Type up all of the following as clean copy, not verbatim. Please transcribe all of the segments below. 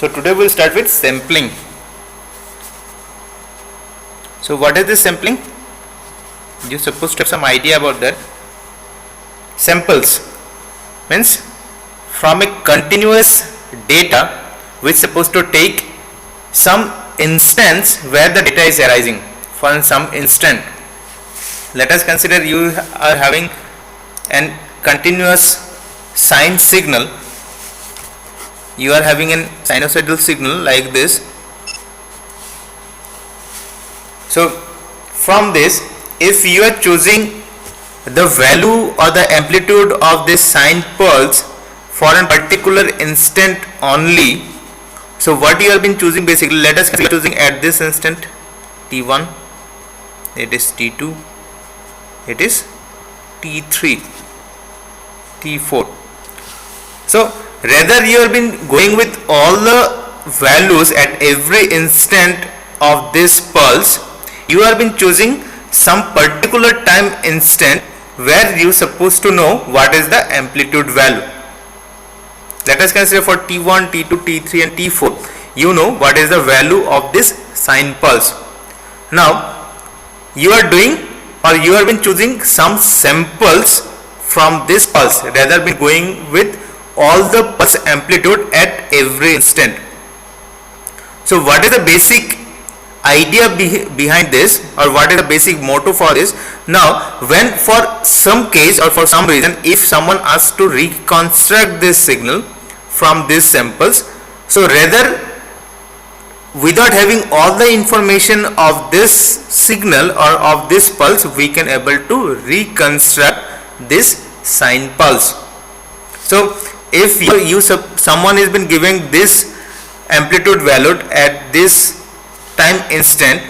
So today we'll start with sampling. So what is this sampling? You're supposed to have some idea about that. Samples means from a continuous data which is supposed to take some instance where the data is arising for some instant. Let us consider you are having an continuous sine signal. You are having a sinusoidal signal like this. So from this, if you are choosing the value or the amplitude of this sine pulse for a particular instant only, so what you have been choosing basically, let us consider choosing at this instant t1, it is t2, it is t3, t4. So rather you have been going with all the values at every instant of this pulse, you have been choosing some particular time instant where you supposed to know what is the amplitude value. Let us consider for t1, t2, t3 and t4, you know what is the value of this sine pulse. Now you are doing, or you have been choosing some samples from this pulse rather than going with all the pulse amplitude at every instant. So what is the basic idea behind this, or what is the basic motto for this? Now when for some case or for some reason if someone asks to reconstruct this signal from these samples, so rather without having all the information of this signal or of this pulse, we can able to reconstruct this sine pulse. So if someone has been giving this amplitude value at this time instant,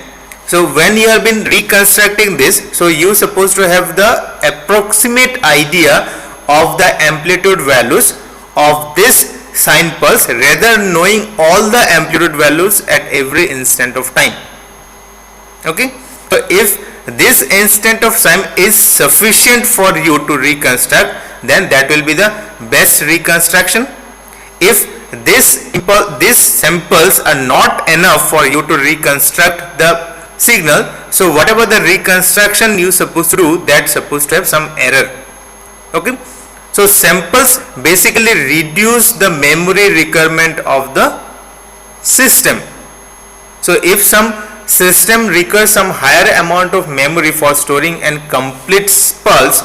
so when you have been reconstructing this, so you supposed to have the approximate idea of the amplitude values of this sine pulse rather knowing all the amplitude values at every instant of time. Okay, so if this instant of time is sufficient for you to reconstruct, then that will be the best reconstruction. If these samples are not enough for you to reconstruct the signal, so whatever the reconstruction you supposed to do, that's supposed to have some error. Okay, so samples basically reduce the memory requirement of the system. So if some system requires some higher amount of memory for storing and complete pulse,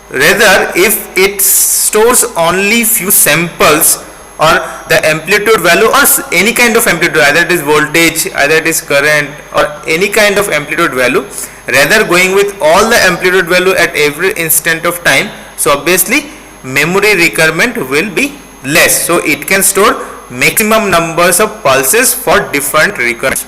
rather if it stores only few samples or the amplitude value or any kind of amplitude, either it is voltage, either it is current or any kind of amplitude value, rather going with all the amplitude value at every instant of time, so obviously memory requirement will be less, so it can store maximum numbers of pulses for different requirements.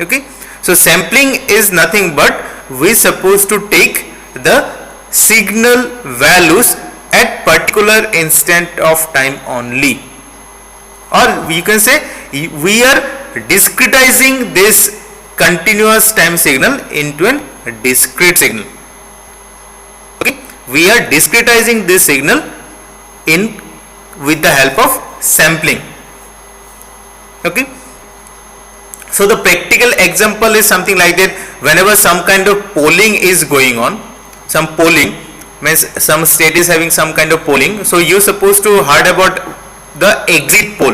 Okay, so sampling is nothing but we supposed to take the signal values at particular instant of time only, or we can say we are discretizing this continuous time signal into a discrete signal. Okay, we are discretizing this signal in with the help of sampling. Okay, so the practical example is something like that. Whenever some kind of polling is going on, some polling means some state is having some kind of polling, so you supposed to heard about the exit poll,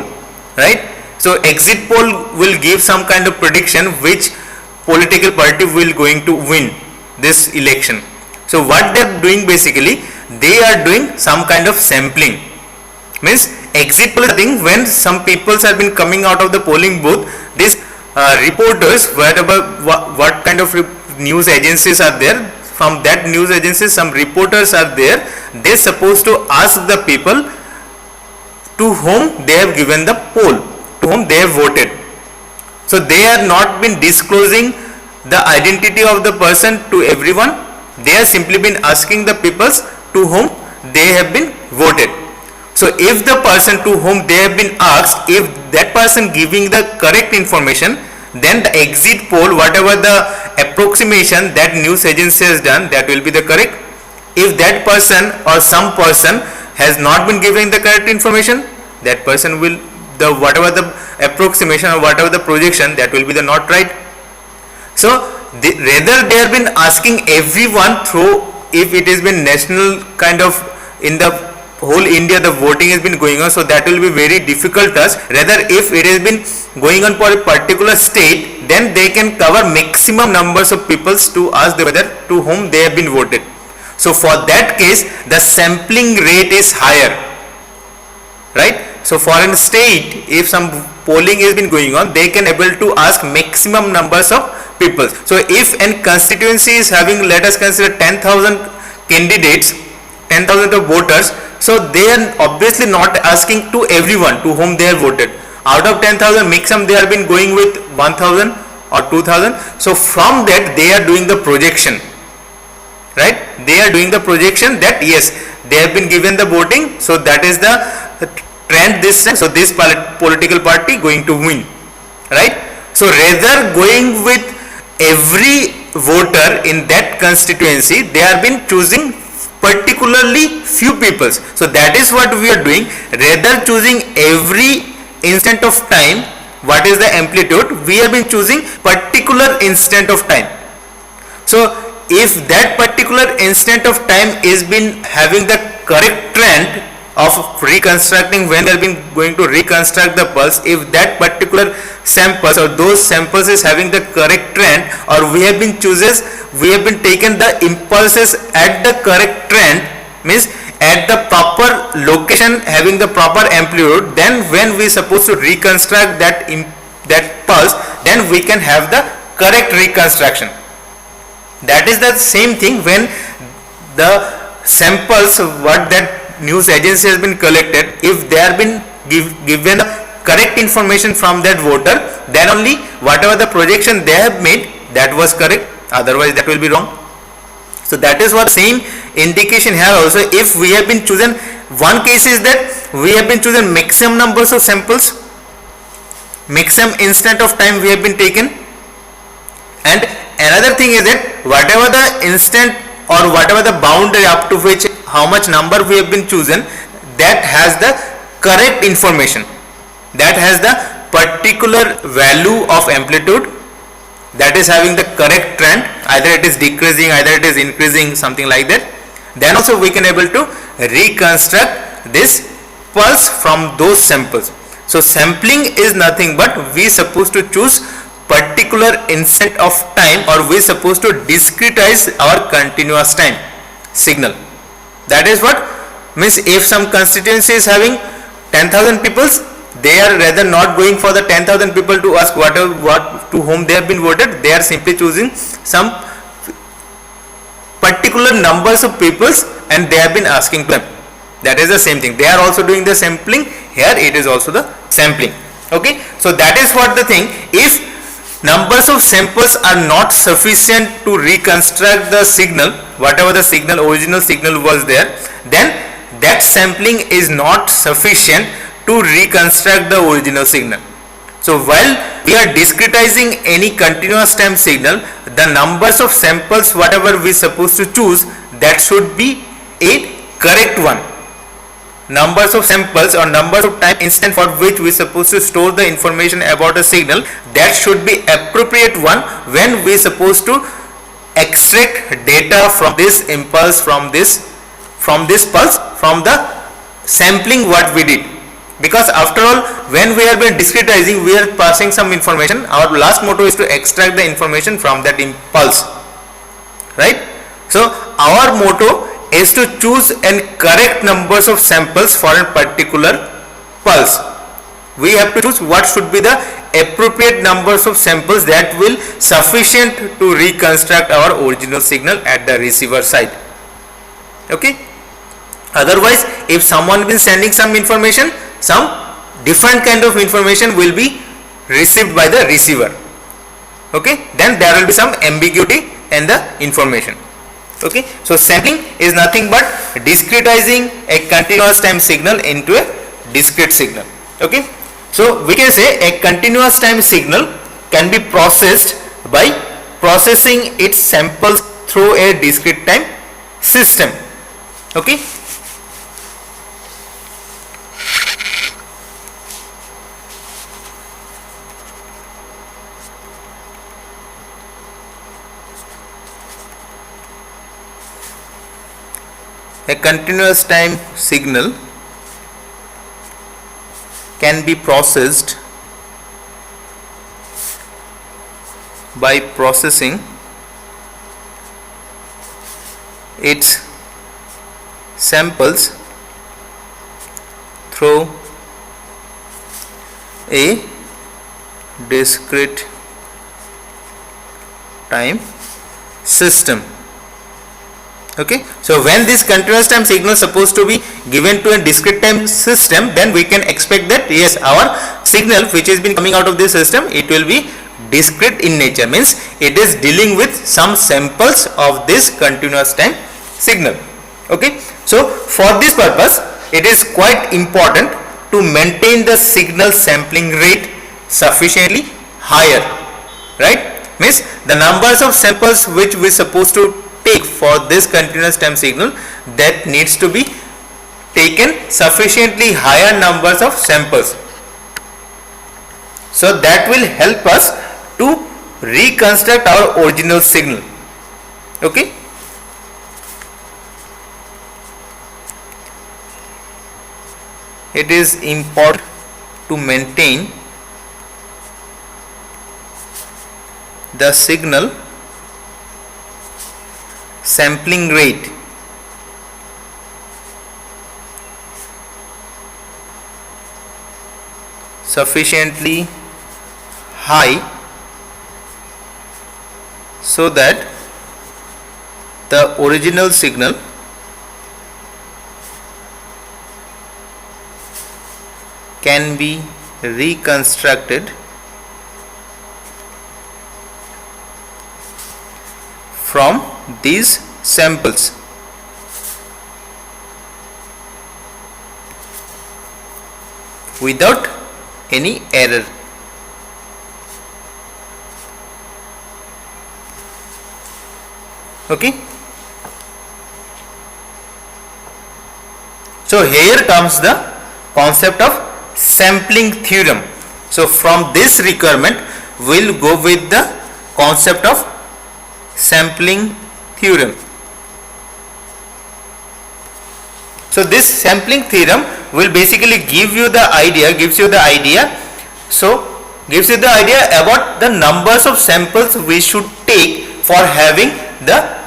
right? So exit poll will give some kind of prediction which political party will going to win this election. So what they are doing basically, they are doing some kind of sampling. Means exit poll is thing when some people have been coming out of the polling booth, these reporters, whatever what kind of news agencies are there, from that news agencies some reporters are there, they supposed to ask the people to whom they have given the poll, to whom they have voted. So they are not been disclosing the identity of the person to everyone, they are simply been asking the peoples to whom they have been voted. So if the person to whom they have been asked, if that person giving the correct information, then the exit poll, whatever the approximation that news agency has done, that will be the correct. If that person or some person has not been giving the correct information, that person will, the whatever the approximation or whatever the projection, that will be the not right. So rather they have been asking everyone through, if it has been national kind of, in the whole India the voting has been going on, so that will be very difficult task. Rather if it has been going on for a particular state, then they can cover maximum numbers of people to ask whether to whom they have been voted. So for that case the sampling rate is higher, right? So for a state, if some polling has been going on, they can able to ask maximum numbers of people. So if an constituency is having, let us consider 10,000 candidates, 10,000 of voters, so they are obviously not asking to everyone to whom they have voted. Out of 10,000, maximum they have been going with 1,000 or 2,000. So from that they are doing the projection, right? They are doing the projection that yes, they have been given the voting, so that is the trend this time, so this political party going to win, right? So rather going with every voter in that constituency, they have been choosing particularly few people. So that is what we are doing. Rather choosing every instant of time, what is the amplitude, we have been choosing particular instant of time. So if that particular instant of time is been having the correct trend of reconstructing, when they have been going to reconstruct the pulse, if that particular samples or those samples is having the correct trend, or we have been taken the impulses at the correct trend, means at the proper location having the proper amplitude, then when we supposed to reconstruct that pulse, then we can have the correct reconstruction. That is the same thing when the samples what that news agency has been collected, if they have been given correct information from that voter, then only whatever the projection they have made, that was correct, otherwise that will be wrong. So that is what same indication here also. If we have been chosen, one case is that we have been chosen maximum numbers of samples, maximum instant of time we have been taken, and another thing is that whatever the instant or whatever the boundary up to which how much number we have been chosen, that has the correct information, that has the particular value of amplitude, that is having the correct trend, either it is decreasing, either it is increasing, something like that. Then also we can able to reconstruct this pulse from those samples. So sampling is nothing but we supposed to choose particular instant of time, or we supposed to discretize our continuous time signal. That is what means. If some constituency is having 10,000 people, they are rather not going for the 10,000 people to ask what to whom they have been voted, they are simply choosing some particular numbers of peoples and they have been asking them. That is the same thing. They are also doing the sampling. Here it is also the sampling. Okay. So that is what the thing. If numbers of samples are not sufficient to reconstruct the signal, whatever the signal, original signal was there, then that sampling is not sufficient to reconstruct the original signal. So while we are discretizing any continuous time signal, the numbers of samples whatever we supposed to choose, that should be a correct one. Numbers of samples or numbers of time instant for which we supposed to store the information about a signal, that should be appropriate one when we supposed to extract data from this impulse, from this pulse, from the sampling what we did. Because after all, when we have been discretizing, we are passing some information. Our last motto is to extract the information from that impulse, right? So our motto is to choose and correct numbers of samples for a particular pulse. We have to choose what should be the appropriate numbers of samples that will sufficient to reconstruct our original signal at the receiver side. Okay. Otherwise, if someone been sending some information, some different kind of information will be received by the receiver. Okay. Then there will be some ambiguity in the information. Okay. So sampling is nothing but discretizing a continuous time signal into a discrete signal. Okay. So we can say a continuous time signal can be processed by processing its samples through a discrete time system. Okay. A continuous time signal can be processed by processing its samples through a discrete time system. Okay, so when this continuous time signal is supposed to be given to a discrete time system, then we can expect that yes, our signal which has been coming out of this system, it will be discrete in nature, means it is dealing with some samples of this continuous time signal. Okay, so for this purpose it is quite important to maintain the signal sampling rate sufficiently higher, right? Means the numbers of samples which we supposed to take for this continuous time signal, that needs to be taken sufficiently higher numbers of samples, so that will help us to reconstruct our original signal. Okay, it is important to maintain the signal sampling rate sufficiently high so that the original signal can be reconstructed from these samples. Without any error. Okay, so here comes the concept of sampling theorem. So from this requirement we'll go with the concept of sampling theorem. So this sampling theorem will basically gives you the idea about the numbers of samples we should take for having the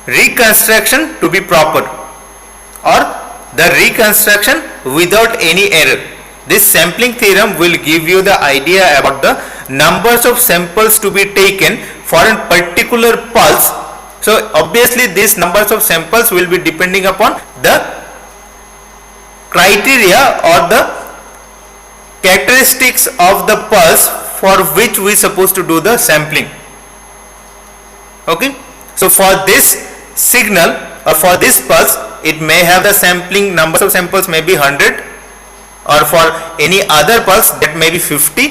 reconstruction to be proper, or the reconstruction without any error. This sampling theorem will give you the idea about the numbers of samples to be taken for a particular pulse. So obviously these numbers of samples will be depending upon the criteria or the characteristics of the pulse for which we supposed to do the sampling. Okay, so for this signal or for this pulse, it may have the sampling numbers of samples may be 100, or for any other pulse that may be 50,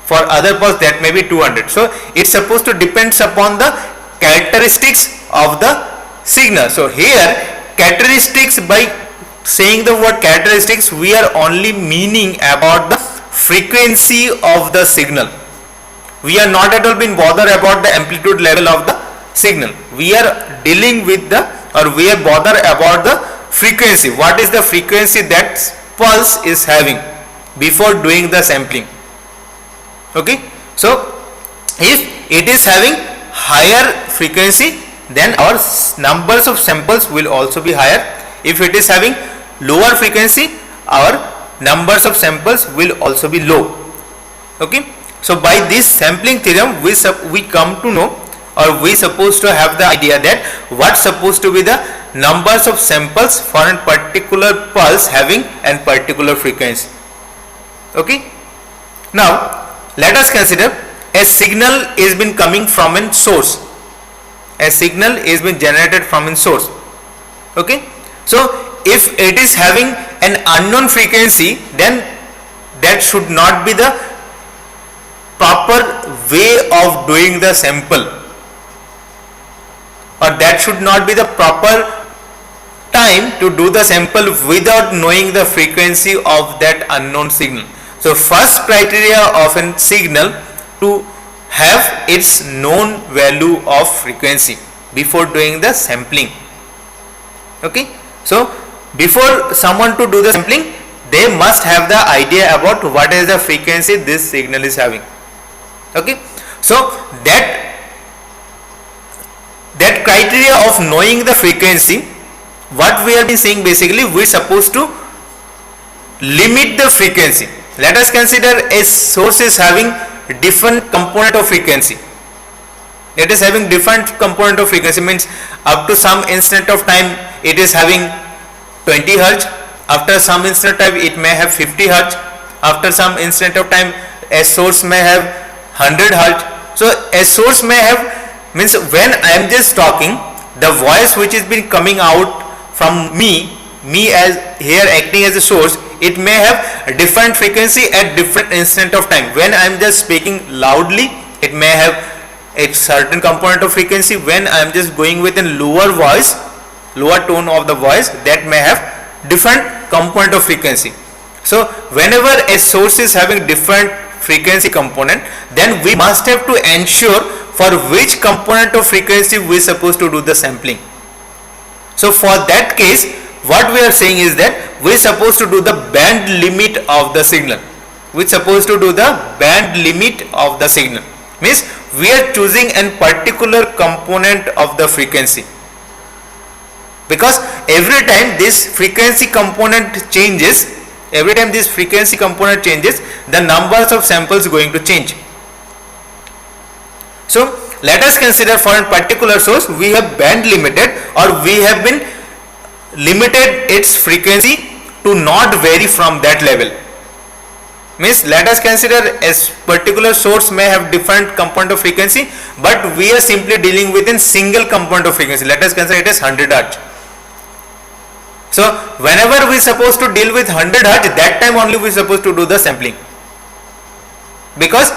for other pulse that may be 200. So it's supposed to depends upon the characteristics of the signal. So here characteristics, by saying the word characteristics, we are only meaning about the frequency of the signal. We are not at all being bothered about the amplitude level of the signal. We are dealing with the, or we are bothered about the frequency. What is the frequency that pulse is having before doing the sampling? Okay, so if it is having higher frequency, then our numbers of samples will also be higher. If it is having lower frequency, our numbers of samples will also be low. Okay, so by this sampling theorem we come to know, or we supposed to have the idea that what supposed to be the numbers of samples for a particular pulse having a particular frequency. Okay, now let us consider a signal is been coming from a source. A signal is been generated from a source. Okay, so if it is having an unknown frequency, then that should not be the proper way of doing the sample, or that should not be the proper time to do the sample without knowing the frequency of that unknown signal. So first criteria of a signal to have its known value of frequency before doing the sampling. Okay, so before someone to do the sampling, they must have the idea about what is the frequency this signal is having. Okay, so that criteria of knowing the frequency, what we have been saying, basically we are supposed to limit the frequency. Let us consider a source is having different component of frequency. It is having different component of frequency, means up to some instant of time it is having 20 hertz, after some instant of time it may have 50 hertz, after some instant of time a source may have 100 hertz. So a source may have, means when I am just talking, the voice which is been coming out from me as here acting as a source, it may have a different frequency at different instant of time. When I am just speaking loudly, it may have a certain component of frequency. When I am just going with a lower voice, lower tone of the voice, that may have different component of frequency. So whenever a source is having different frequency component, then we must have to ensure for which component of frequency we are supposed to do the sampling. So for that case, what we are saying is that we are supposed to do the band limit of the signal. We are supposed to do the band limit of the signal, means we are choosing a particular component of the frequency, because every time this frequency component changes, the numbers of samples going to change. So let us consider for a particular source we have band limited, or we have been limited its frequency to not vary from that level. Means let us consider a particular source may have different component of frequency, but we are simply dealing with a single component of frequency. Let us consider it as 100 hertz. So whenever we are supposed to deal with 100 hertz, that time only we are supposed to do the sampling, because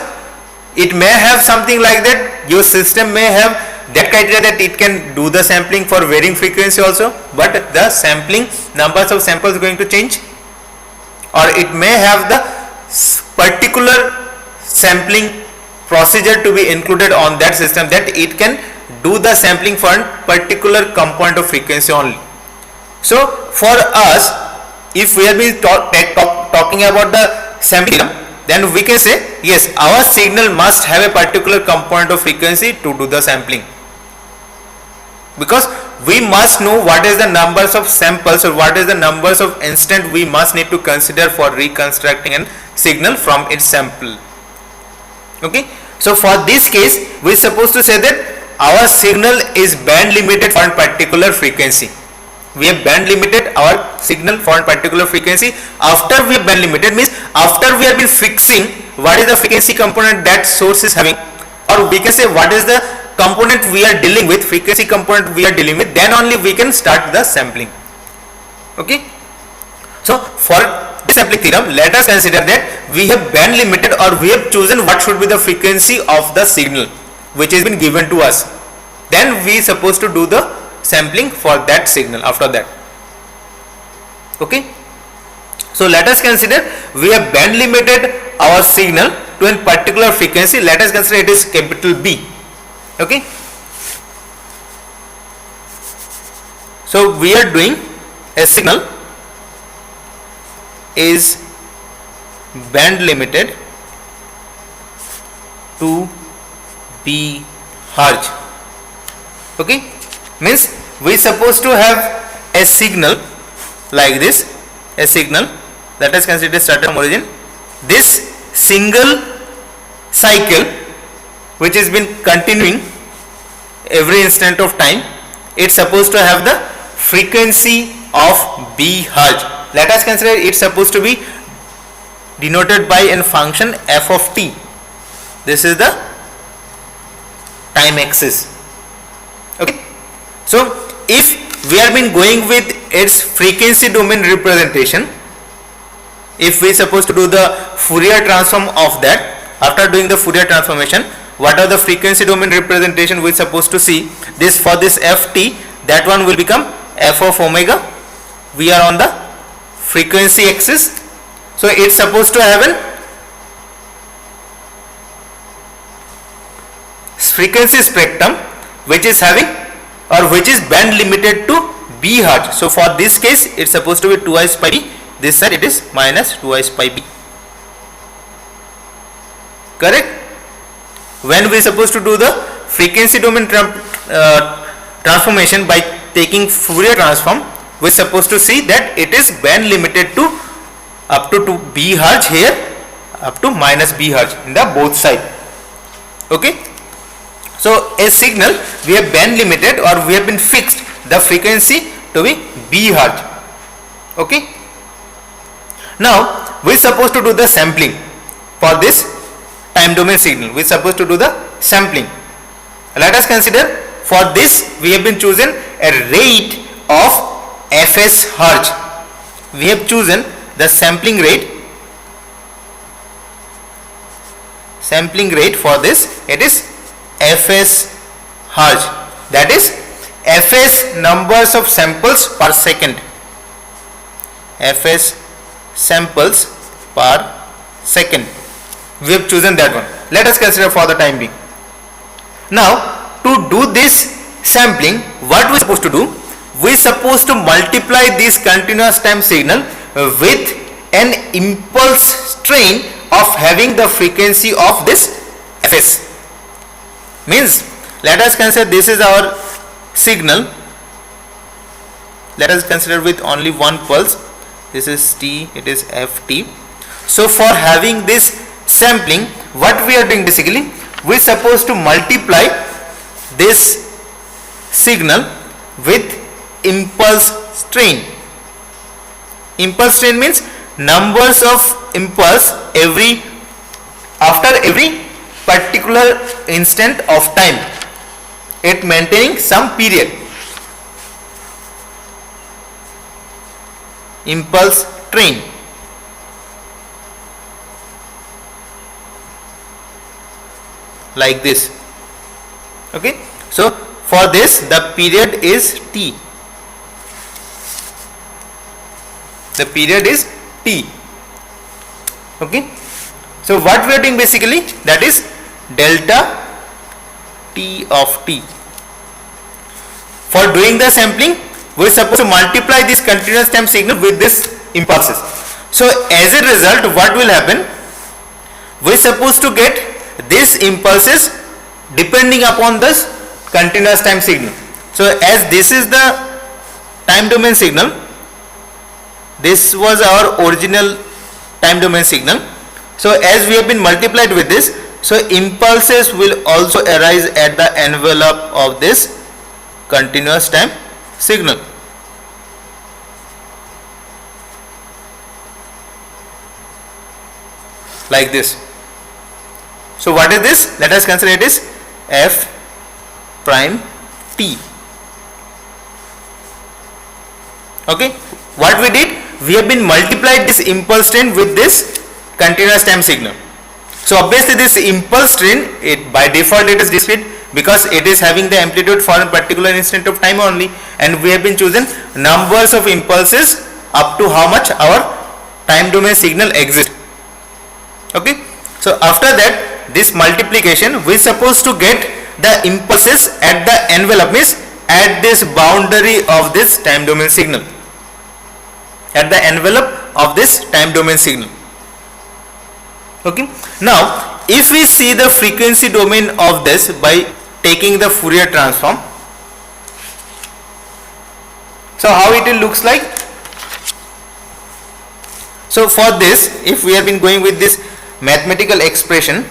it may have something like that, your system may have that criteria that it can do the sampling for varying frequency also, but the sampling numbers of samples going to change, or it may have the particular sampling procedure to be included on that system, that it can do the sampling for a particular component of frequency only. So for us, if we have been talking about the sampling, then we can say yes, our signal must have a particular component of frequency to do the sampling, because we must know what is the numbers of samples, or what is the numbers of instant we must need to consider for reconstructing a signal from its sample. Okay, so for this case we are supposed to say that our signal is band limited for a particular frequency. We have band limited our signal for a particular frequency. After we have band limited, means after we have been fixing what is the frequency component that source is having, or we can say what is the component we are dealing with, frequency component we are dealing with, then only we can start the sampling. Okay, so for this sampling theorem, let us consider that we have band limited, or we have chosen what should be the frequency of the signal which has been given to us. Then we are supposed to do the sampling for that signal after that. Okay, so let us consider we have band limited our signal to a particular frequency. Let us consider it is capital B. Okay, so we are doing a signal is band limited to B hertz. Okay, means we supposed to have a signal like this, a signal, let us consider started from origin. This single cycle which has been continuing every instant of time, it's supposed to have the frequency of B hertz. Let us consider it's supposed to be denoted by a function f of t. This is the time axis. Okay, so if we have been going with its frequency domain representation, if we are supposed to do the Fourier transform of that, after doing the Fourier transformation, what are the frequency domain representation we are supposed to see? This for this ft, that one will become f of omega. We are on the frequency axis, so it's supposed to have an frequency spectrum which is having, or which is band limited to b hertz. So for this case it's supposed to be twice pi b, this side it is minus twice pi b. Correct? When we are supposed to do the frequency domain transformation by taking Fourier transform, we are supposed to see that it is band limited to up to b hertz here, up to minus b hertz in the both side. Okay, so a signal we have band limited, or we have been fixed the frequency to be b hertz. Okay, now we are supposed to do the sampling for this time domain signal. We are supposed to do the sampling. Let us consider, for this we have been chosen a rate of fs hertz. We have chosen the sampling rate for this, it is fs hertz, that is fs numbers of samples per second, fs samples per second. We have chosen that one. Let us consider for the time being. Now to do this sampling, what we are supposed to do, we are supposed to multiply this continuous time signal with an impulse strain of having the frequency of this fs. Means, let us consider this is our signal. Let us consider with only one pulse. This is t, it is ft. So for having this sampling, what we are doing basically, we are supposed to multiply this signal with impulse strain. Impulse strain means numbers of impulse after every particular instant of time, it maintaining some period. Impulse train. Like this. Okay, so for this the period is t. The period is t. Okay, so what we are doing basically, that is delta t of t. For doing the sampling, we are supposed to multiply this continuous time signal with this impulses. So as a result, what will happen, we are supposed to get these impulses depending upon this continuous time signal. So as this is the time domain signal, this was our original time domain signal. So as we have been multiplied with this, so impulses will also arise at the envelope of this continuous time signal. Like this. So what is this? Let us consider it is f prime t. Okay, what we did, we have been multiplied this impulse train with this continuous time signal. So obviously this impulse train, it by default it is discrete because it is having the amplitude for a particular instant of time only, and we have been chosen numbers of impulses up to how much our time domain signal exists. Okay, so after that, this multiplication, we are supposed to get the impulses at the envelope, means at this boundary of this time domain signal, at the envelope of this time domain signal. Okay, now if we see the frequency domain of this by taking the Fourier transform, so how it will looks like. So for this, if we have been going with this mathematical expression,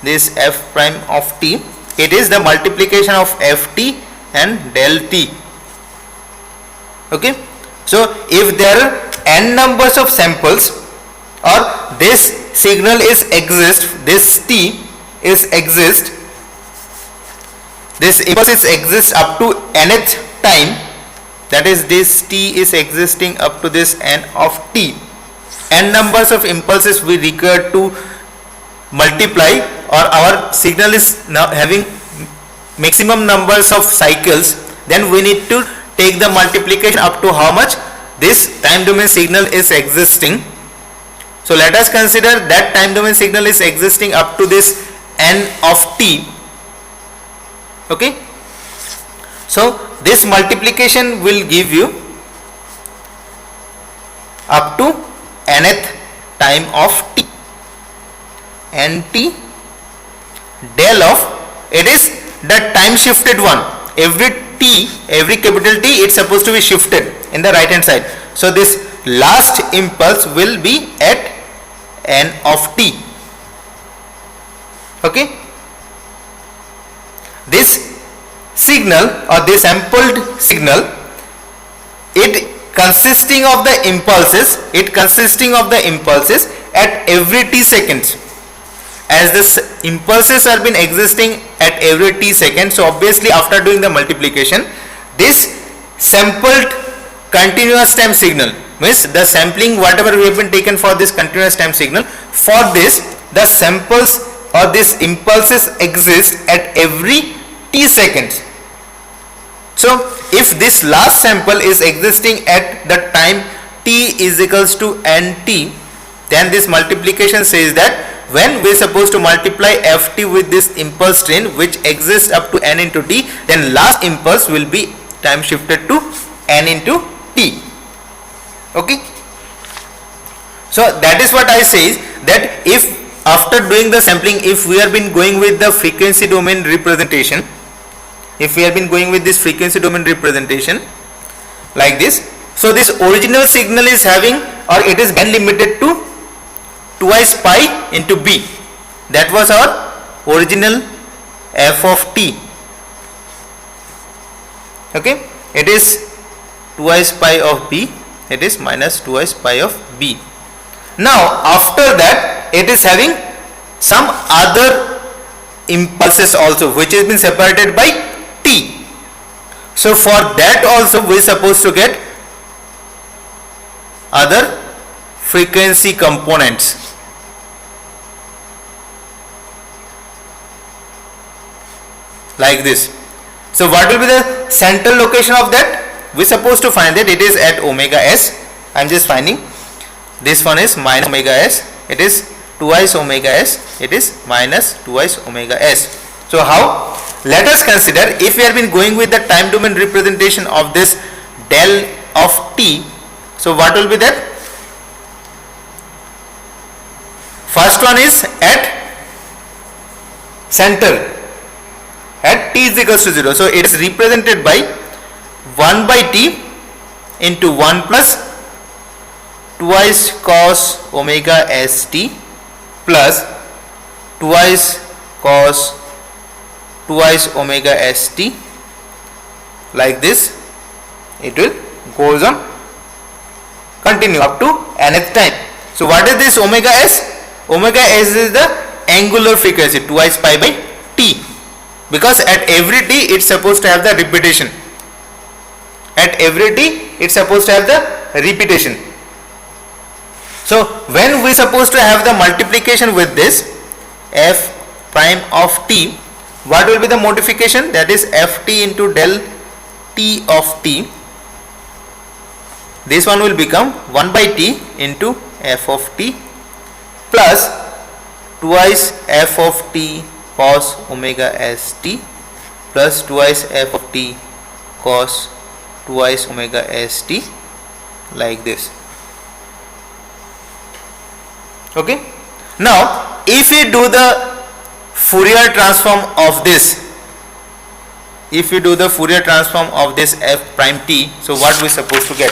this f prime of t, it is the multiplication of ft and del t. Okay, so if there are n numbers of samples, or this signal is exist, this t is exist, this impulse is exist up to nth time, that is this t is existing up to this n of t. N numbers of impulses we require to multiply, or our signal is now having maximum numbers of cycles, then we need to take the multiplication up to how much this time domain signal is existing. So let us consider that time domain signal is existing up to this n of t. Okay, So this multiplication will give you up to nth time of t, nt del of, it is the time shifted one. Every t, every capital T, it's supposed to be shifted in the right hand side. So this last impulse will be at n of t. Okay, this signal or this sampled signal, it consisting of the impulses at every t seconds. As the impulses are been existing at every t seconds, so obviously after doing the multiplication, this sampled continuous time signal, means the sampling whatever we have been taken for this continuous time signal, for this the samples or these impulses exist at every t seconds. So if this last sample is existing at the time t is equals to nt, then this multiplication says that when we are supposed to multiply ft with this impulse train which exists up to n into t, then last impulse will be time shifted to n into t. Okay, so that is what I say, that if after doing the sampling, if we have been going with the frequency domain representation, like this, so this original signal is having, or it is band limited to twice pi into b. That was our original f of t. Okay, it is twice pi of b, it is minus twice pi of b. Now after that it is having some other impulses also which has been separated by t. So for that also we are supposed to get other frequency components. Like this. So what will be the central location of that? We are supposed to find that it is at omega s. I am just finding this one is minus omega s, it is twice omega s, it is minus twice omega s. So how? Let us consider if we have been going with the time domain representation of this del of t. So what will be that? First one is at center at t is equals to 0. So it is represented by 1 by t into 1 plus twice cos omega st plus twice cos twice omega st, like this. It will goes on continue up to nth time. So what is this omega s? Omega s is the angular frequency twice pi by t, because at every t it's supposed to have the repetition. At every t it's supposed to have the repetition. So when we supposed to have the multiplication with this f prime of t, what will be the modification? That is ft into del t of t. This one will become 1 by t into f of t plus twice f of t cos omega st plus twice f of t cos twice omega st, like this. Okay. Now if we do the Fourier transform of this, f prime t, so what we supposed to get?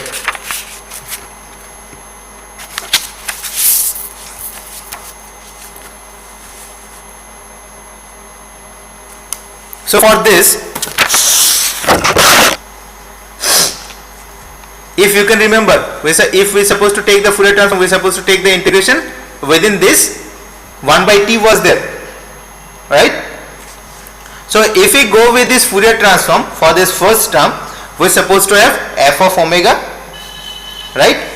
So for this, if you can remember, if we supposed to take the Fourier transform, we supposed to take the integration within this 1 by t was there, right? So if we go with this Fourier transform for this first term, we are supposed to have f of omega, right?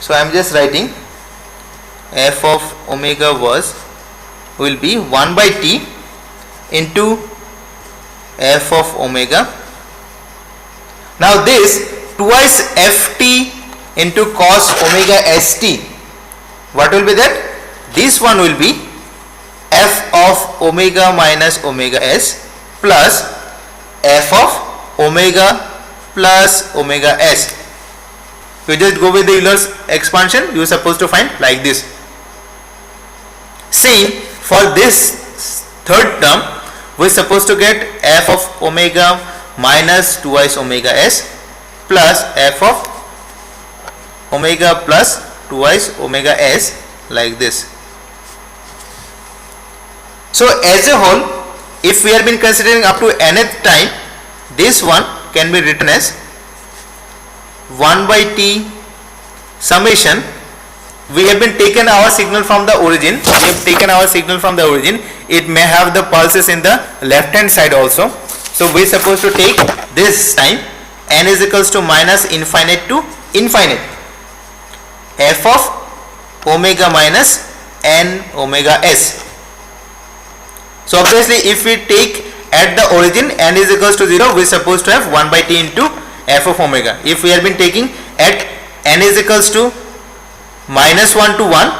So I am just writing f of omega will be 1 by t into f of omega. Now this twice ft into cos omega st, what will be that? This one will be f of omega minus omega s plus f of omega plus omega s. You just go with the Euler's expansion, you are supposed to find like this. Same for this third term, we are supposed to get f of omega minus twice omega s plus f of omega plus twice omega s like this. So as a whole, if we have been considering up to nth time, this one can be written as 1 by t summation. We have been taken our signal from the origin. It may have the pulses in the left hand side also. So we are supposed to take this time n is equals to minus infinite to infinite, f of omega minus n omega s. So obviously if we take at the origin n is equals to 0, we are supposed to have 1 by t into f of omega. If we have been taking at n is equals to minus 1 to 1,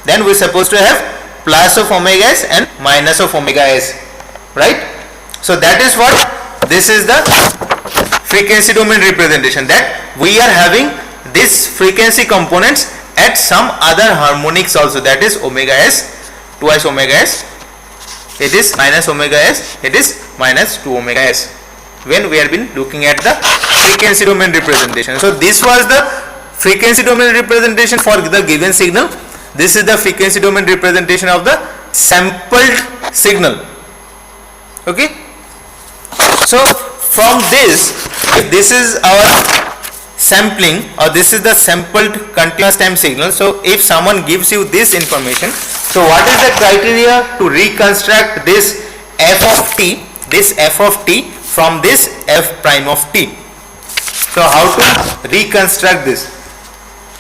then we are supposed to have plus of omega s and minus of omega s, right? So that is what, this is the frequency domain representation, that we are having this frequency components at some other harmonics also, that is omega s, twice omega s, it is minus omega s, it is minus 2 omega s, when we have been looking at the frequency domain representation. So this was the frequency domain representation for the given signal. This is the frequency domain representation of the sampled signal. Okay. So from this, if this is our sampling or this is the sampled continuous time signal, so if someone gives you this information, so what is the criteria to reconstruct this f of t, from this f prime of t? So how to reconstruct this?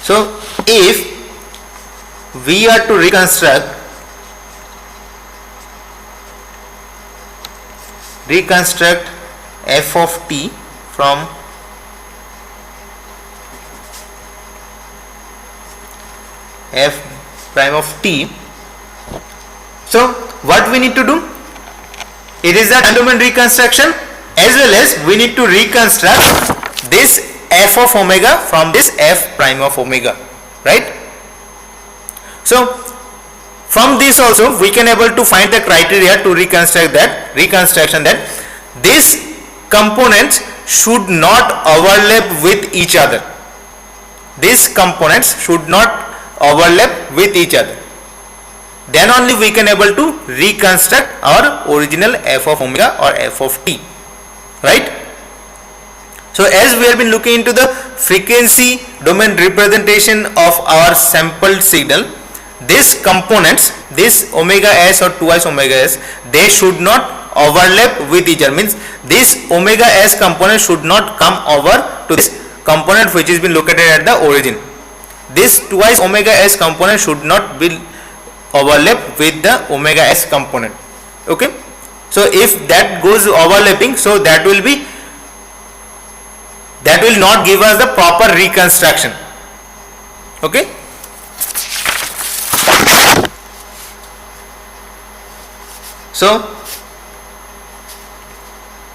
So if we are to reconstruct f of t from f prime of t, so what we need to do? It is the time domain reconstruction, as well as we need to reconstruct this f of omega from this f prime of omega, right? So from this also we can able to find the criteria to reconstruction that these components should not overlap with each other. These components should not overlap with each other. Then only we can able to reconstruct our original f of omega or f of t, right? So as we have been looking into the frequency domain representation of our sampled signal, these components, this omega s or twice omega s, they should not overlap with each other. Means this omega s component should not come over to this component which is been located at the origin. This twice omega s component should not be overlap with the omega s component. Okay. So if that goes overlapping, so that will not give us the proper reconstruction. Okay. So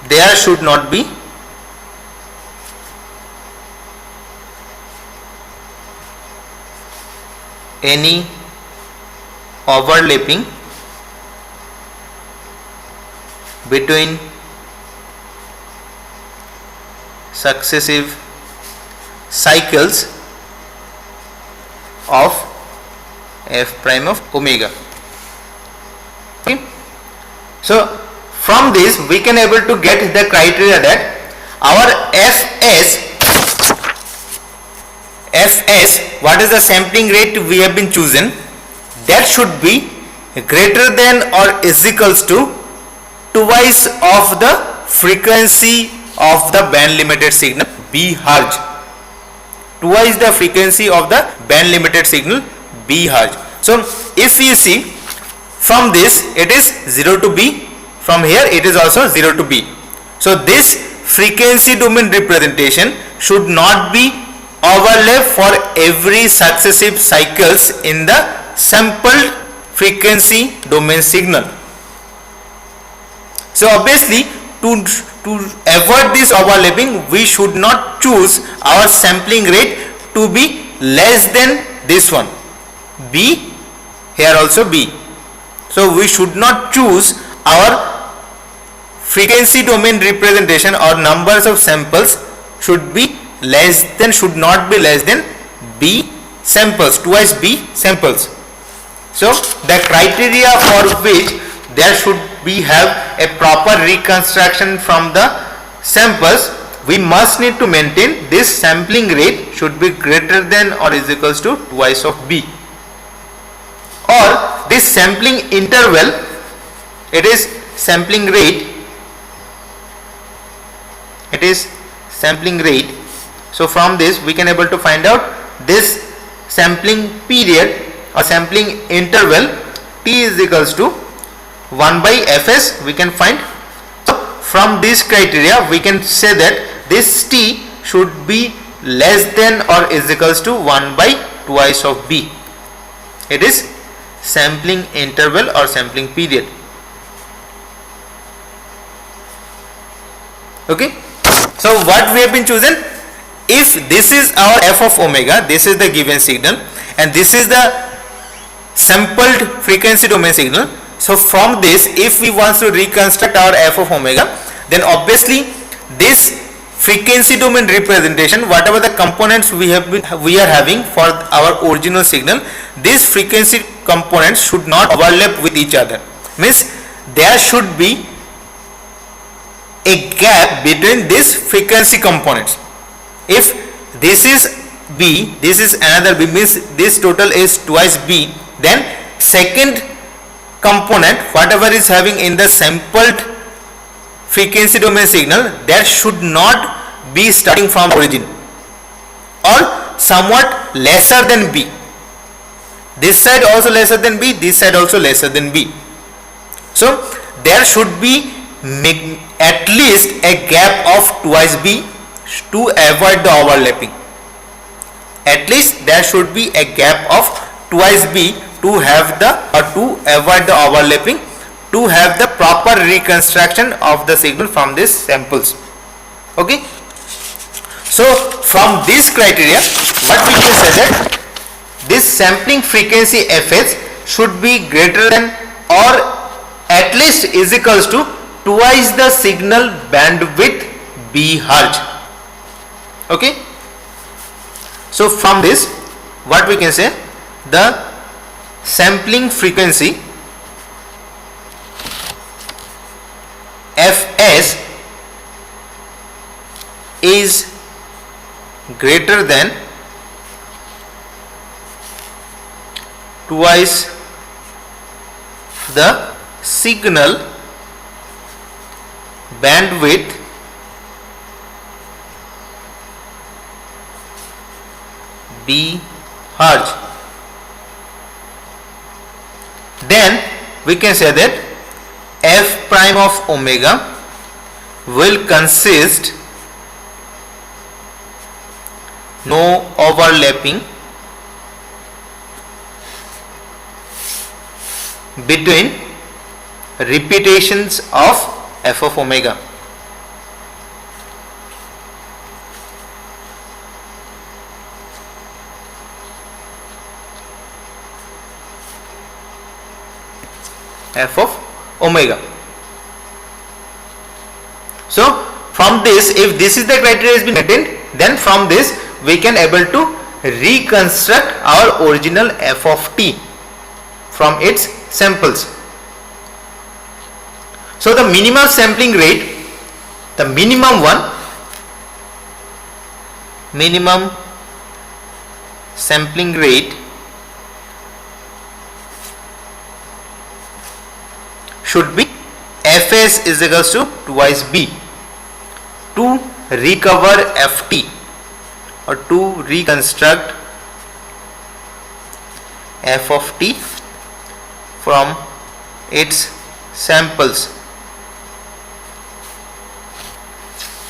there should not be any overlapping between successive cycles of f prime of omega. Okay. So from this we can able to get the criteria that our fs, what is the sampling rate we have been chosen, that should be greater than or is equals to twice of the frequency of the band limited signal B Hertz. Twice the frequency of the band limited signal B Hertz. So if you see from this, it is 0 to B, from here it is also 0 to B. So this frequency domain representation should not be overlap for every successive cycles in the sampled frequency domain signal. So obviously to avoid this overlapping, we should not choose our sampling rate to be less than this one, B, here also B. So we should not choose our frequency domain representation or numbers of samples should be less than, should not be less than B samples, twice B samples. So the criteria for which there should be have a proper reconstruction from the samples, we must need to maintain this sampling rate should be greater than or is equals to twice of B, or this sampling interval, it is sampling rate, it is sampling rate. So from this we can able to find out this sampling period or sampling interval T is equals to 1 by Fs we can find. So from this criteria we can say that this T should be less than or is equals to 1 by twice of B. It is sampling interval or sampling period. Okay. So what we have been chosen, if this is our f of omega, this is the given signal and this is the sampled frequency domain signal. So from this, if we want to reconstruct our f of omega, then obviously this frequency domain representation, whatever the components we are having for our original signal, these frequency components should not overlap with each other. Means there should be a gap between these frequency components. If this is B, this is another B, means this total is twice B, then second component whatever is having in the sampled frequency domain signal, that should not be starting from origin or somewhat lesser than B. This side also lesser than B, this side also lesser than B. So there should be at least a gap of twice B to avoid the overlapping. At least there should be a gap of twice B to have the or to avoid the overlapping, to have the proper reconstruction of the signal from these samples. Okay. So from this criteria, what we can say that this sampling frequency Fs should be greater than or at least is equals to twice the signal bandwidth B hertz. Okay. So from this, what we can say, the sampling frequency Fs is greater than twice the signal bandwidth B hertz. Then we can say that f prime of omega will consist no overlapping between repetitions of f of omega. F of omega. So from this, if this is the criteria has been maintained, then from this we can able to reconstruct our original f of t from its samples. So the minimum sampling rate, the minimum sampling rate should be Fs is equals to twice B to recover Ft or to reconstruct f of t from its samples,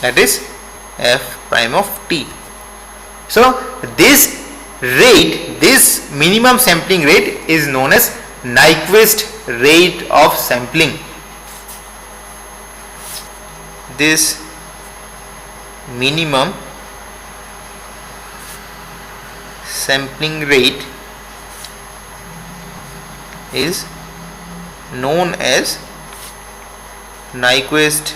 that is f prime of t. So this rate, this minimum sampling rate is known as Nyquist rate of sampling. this minimum sampling rate is known as Nyquist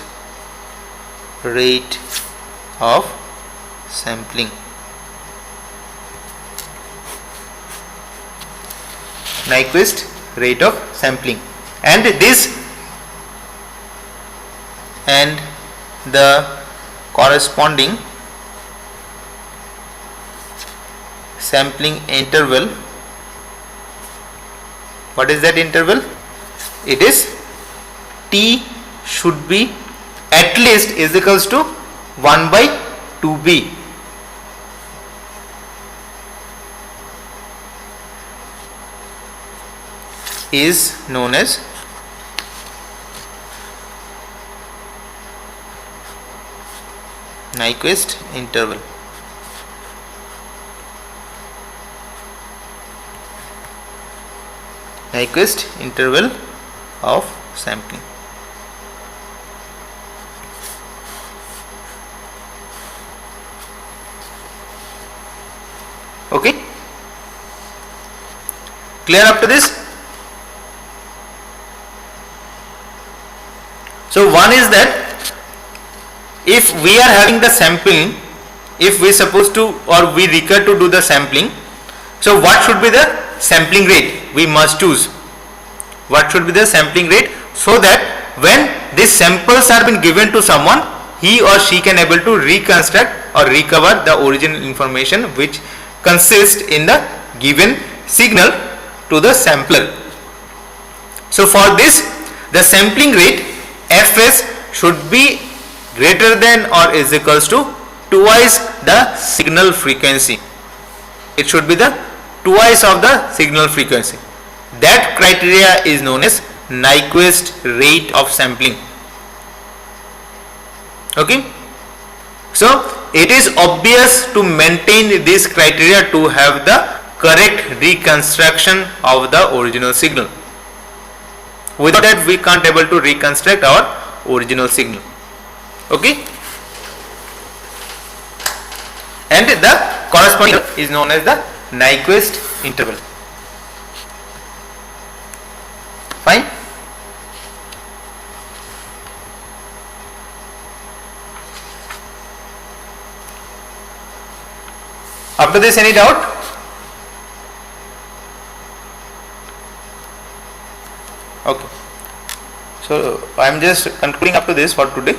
rate of sampling. Nyquist rate of sampling, and the corresponding sampling interval. What is that interval? It is t should be at least is equals to 1 by 2b. Is known as Nyquist interval. Nyquist interval of sampling. Okay, clear up to this? So one is that if we are having the sampling, if we supposed to or we recur to do the sampling, so what should be the sampling rate we must choose? What should be the sampling rate, so that when these samples are been given to someone, he or she can able to reconstruct or recover the original information which consists in the given signal to the sampler. So for this, the sampling rate Fs should be greater than or is equals to twice the signal frequency. It should be the twice of the signal frequency. That criteria is known as Nyquist rate of sampling. Okay, so it is obvious to maintain this criteria to have the correct reconstruction of the original signal. Without that we can't able to reconstruct our original signal. Okay, and the corresponding is known as the Nyquist interval. Fine. After this, any doubt? Okay, so I am just concluding up to this for today.